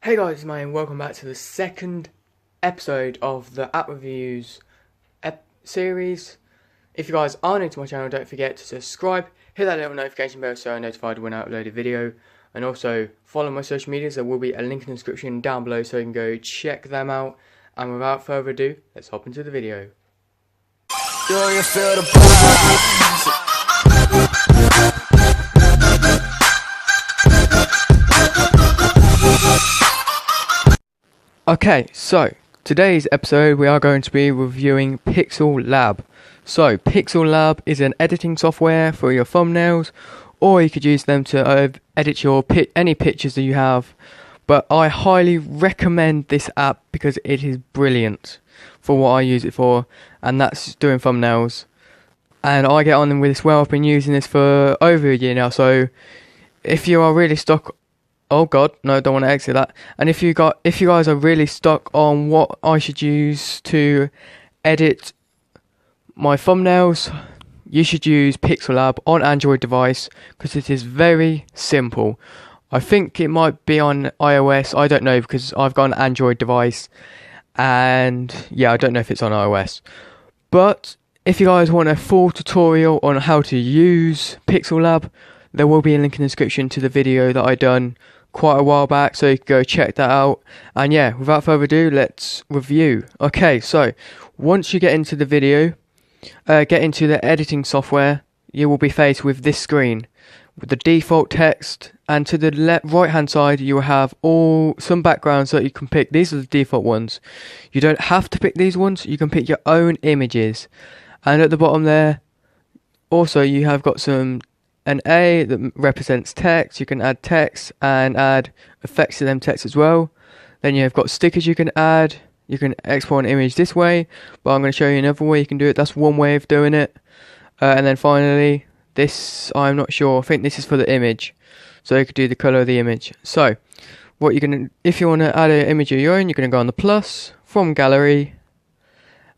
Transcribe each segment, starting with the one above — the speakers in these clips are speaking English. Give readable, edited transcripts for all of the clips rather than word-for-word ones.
Hey guys, and welcome back to the second episode of the app reviews series. If you guys are new to my channel, don't forget to subscribe, hit that little notification bell so I'm notified when I upload a video, and also follow my social medias. There will be a link in the description down below so you can go check them out. And without further ado, let's hop into the video. Okay, so today's episode we are going to be reviewing Pixel Lab. So Pixel Lab is an editing software for your thumbnails, or you could use them to edit your any pictures that you have. But I highly recommend this app because it is brilliant for what I use it for, and that's doing thumbnails. And I get on with this well. I've been using this for over a year now. So if you are really stuck, oh god, no, don't want to exit that. And if you guys are really stuck on what I should use to edit my thumbnails, you should use Pixel Lab on Android device because it is very simple. I think it might be on iOS, I don't know, because I've got an Android device, and yeah, I don't know if it's on iOS. But if you guys want a full tutorial on how to use Pixel Lab, there will be a link in the description to the video that I done quite a while back, so you can go check that out. And yeah, without further ado, let's review. Okay, so once you get into the video, get into the editing software, you will be faced with this screen with the default text, and to the right hand side you will have some backgrounds that you can pick. These are the default ones. You don't have to pick these ones, you can pick your own images. And at the bottom there also you have got an A that represents text. You can add text and add effects to them text as well. Then you have got stickers you can add. You can export an image this way, but I'm going to show you another way you can do it. That's one way of doing it. And then finally, this, I'm not sure, I think this is for the image, so you could do the color of the image. So what you're going to, if you want to add an image of your own, you're going to go on the plus from gallery,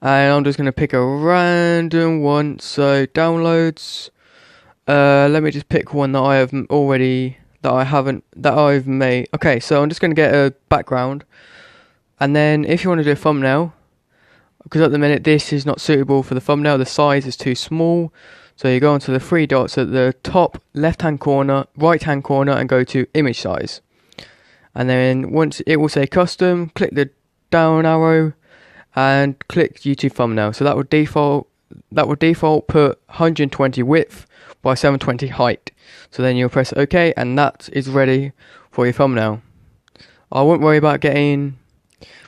and I'm just going to pick a random one. So downloads, let me just pick one that I have already, that I've made. Okay, so I'm just going to get a background, and then if you want to do a thumbnail, because at the minute this is not suitable for the thumbnail, the size is too small. So you go onto the three dots at the top left hand corner, right hand corner, and go to image size. And then once it will say custom, click the down arrow and click YouTube thumbnail. So that would default put 120 width by 720 height. So then you'll press OK, and that is ready for your thumbnail. I won't worry about getting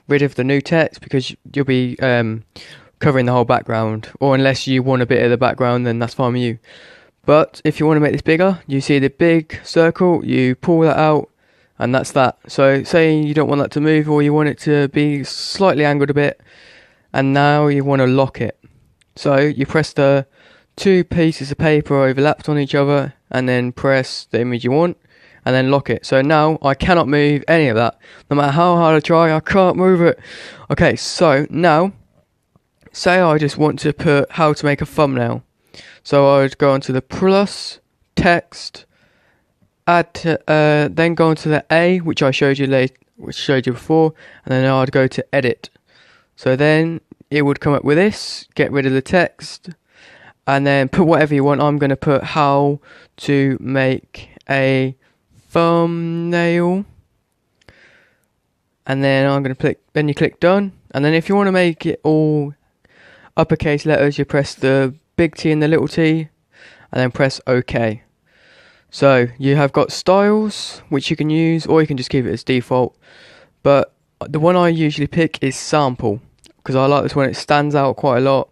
rid of the new text because you'll be covering the whole background, or unless you want a bit of the background, then that's fine with you. But if you want to make this bigger, you see the big circle, you pull that out, and that's that. So say you don't want that to move, or you want it to be slightly angled a bit, and now you want to lock it. So you press the two pieces of paper overlapped on each other, and then press the image you want, and then lock it. So now I cannot move any of that. No matter how hard I try, I can't move it. Okay, so now say I just want to put how to make a thumbnail. So I would go onto the plus, text, add to, then go onto the A, which I showed you before, and then I'd go to edit. So then it would come up with this, get rid of the text, and then put whatever you want. I'm going to put how to make a thumbnail, and then I'm going to you click done. And then if you want to make it all uppercase letters, you press the big T and the little t, and then press OK. So you have got styles which you can use, or you can just keep it as default. But the one I usually pick is sample, because I like this one, it stands out quite a lot.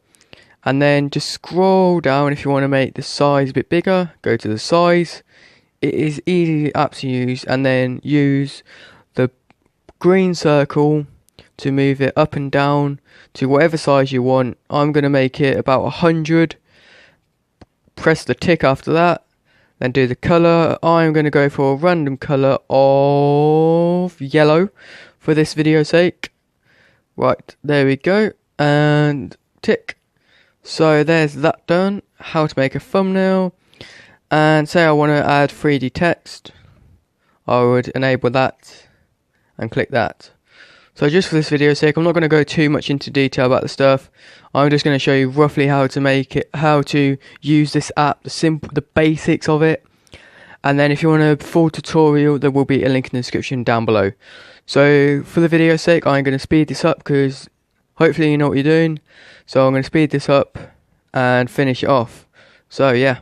And then just scroll down. If you want to make the size a bit bigger, go to the size. It is easy app to use, and then use the green circle to move it up and down to whatever size you want. I'm going to make it about 100. Press the tick after that, then do the colour. I'm going to go for a random colour of yellow for this video's sake. Right, there we go, and tick. So there's that done. How to make a thumbnail. And say I want to add 3D text, I would enable that, and click that. So just for this video's sake, I'm not going to go too much into detail about the stuff. I'm just going to show you roughly how to make it, how to use this app, the basics of it. And then if you want a full tutorial, there will be a link in the description down below. So for the video's sake, I'm going to speed this up because hopefully you know what you're doing. So I'm going to speed this up and finish it off. So yeah.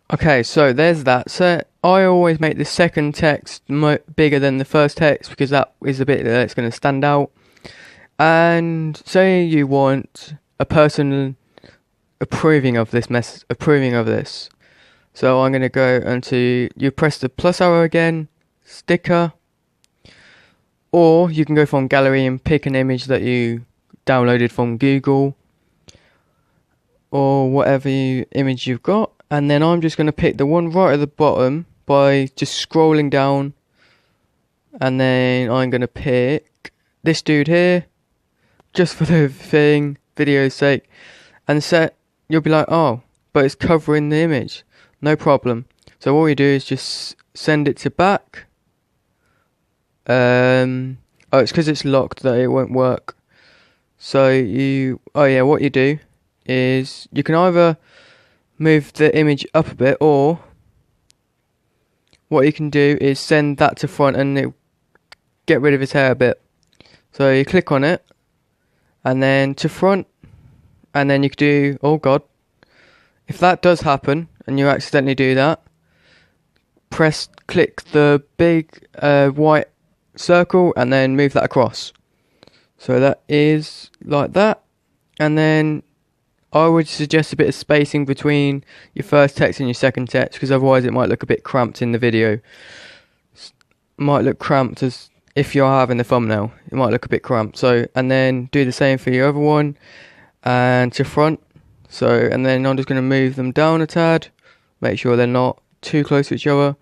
Okay, so there's that. So I always make the second text bigger than the first text because that is the bit that's going to stand out. And say you want a person approving of this. So I'm going to go into, you press the plus arrow again, sticker, or you can go from gallery and pick an image that you downloaded from Google or whatever image you've got. And then I'm just going to pick the one right at the bottom by just scrolling down. And then I'm going to pick this dude here, just for the video's sake. And you'll be like, oh, but it's covering the image. No problem. So all you do is just send it to back. Oh, it's because it's locked that it won't work. So what you do is you can either move the image up a bit, or what you can do is send that to front and it get rid of his hair a bit. So you click on it and then to front, and then you can do, oh god, if that does happen and you accidentally do that, click the big white circle and then move that across. So that is like that. And then I would suggest a bit of spacing between your first text and your second text, because otherwise it might look a bit cramped in the video. It might look cramped as if you're having the thumbnail. It might look a bit cramped. So, and then do the same for your other one and to front. So, and then I'm just going to move them down a tad, make sure they're not too close to each other.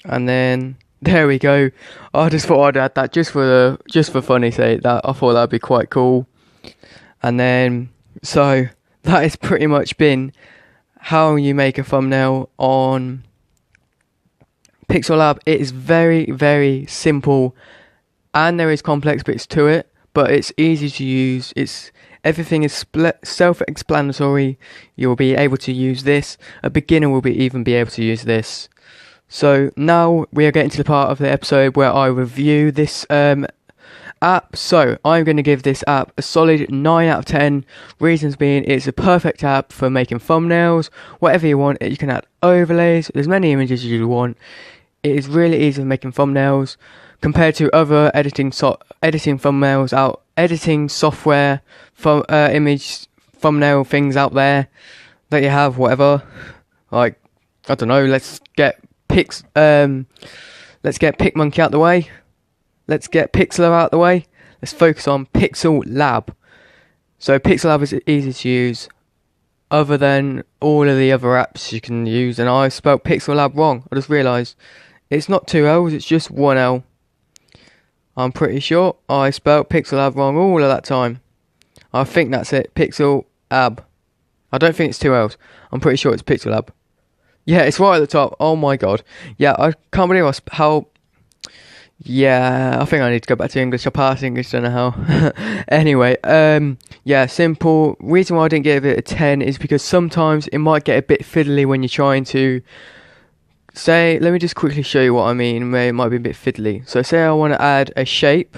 And then there we go. I just thought I'd add that just for funny sake. That I thought that'd be quite cool. And then so that has pretty much been how you make a thumbnail on Pixel Lab. It is very, very simple, and there is complex bits to it, but it's easy to use. Everything is self-explanatory. You will be able to use this. A beginner will even be able to use this. So now we are getting to the part of the episode where I review this app. So I'm going to give this app a solid 9 out of 10. Reasons being, it's a perfect app for making thumbnails, whatever you want. You can add overlays, there's many images you want. It is really easy for making thumbnails compared to other editing software for image thumbnail things out there that you have, whatever. Like, I don't know, let's get PicMonkey out the way. Let's get Pixlr out the way. Let's focus on Pixel Lab. So Pixel Lab is easy to use, other than all of the other apps you can use. And I spelled Pixel Lab wrong. I just realised it's not 2 L's, it's just 1 L. I'm pretty sure I spelled Pixel Lab wrong all of that time. I think that's it. Pixel Lab. I don't think it's 2 L's. I'm pretty sure it's Pixel Lab. Yeah, it's right at the top. Oh my god. Yeah, I can't believe how... Yeah, I think I need to go back to English. I passed English, don't know how. Anyway, yeah, simple. Reason why I didn't give it a 10 is because sometimes it might get a bit fiddly when you're trying to say, let me just quickly show you what I mean. It might be a bit fiddly. So say I want to add a shape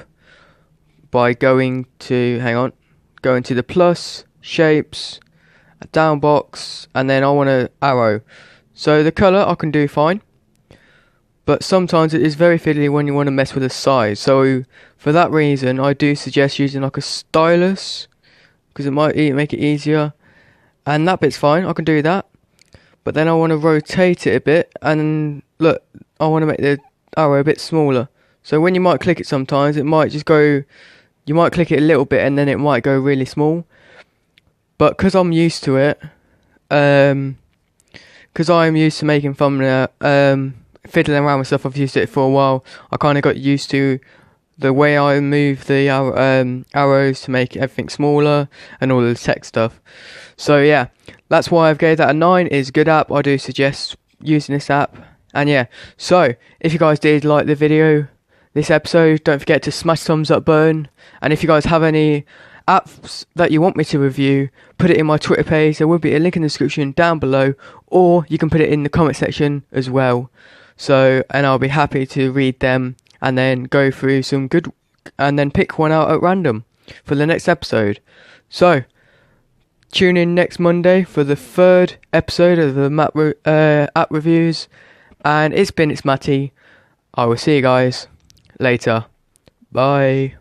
by going to the plus, shapes, a down box, and then I want an arrow. So the colour I can do fine. But sometimes it is very fiddly when you want to mess with the size. So for that reason, I do suggest using like a stylus, because it might make it easier. And that bit's fine, I can do that. but then I want to rotate it a bit, and look, I want to make the arrow a bit smaller. So when you might click it sometimes, it might just go, you might click it a little bit and then it might go really small. But because I'm used to it, because I'm used to making thumbnail, fiddling around with stuff, I've used it for a while, I kind of got used to the way I move the arrows to make everything smaller and all the tech stuff. So yeah, that's why I've gave that a 9. It's a good app. I do suggest using this app. And yeah, so if you guys did like the video, this episode, don't forget to smash the thumbs up button. And if you guys have any apps that you want me to review, put it in my Twitter page. There will be a link in the description down below, or you can put it in the comment section as well. So, and I'll be happy to read them and then go through some good, and then pick one out at random for the next episode. So tune in next Monday for the 3rd episode of the app reviews. And it's Matty. I will see you guys later. Bye.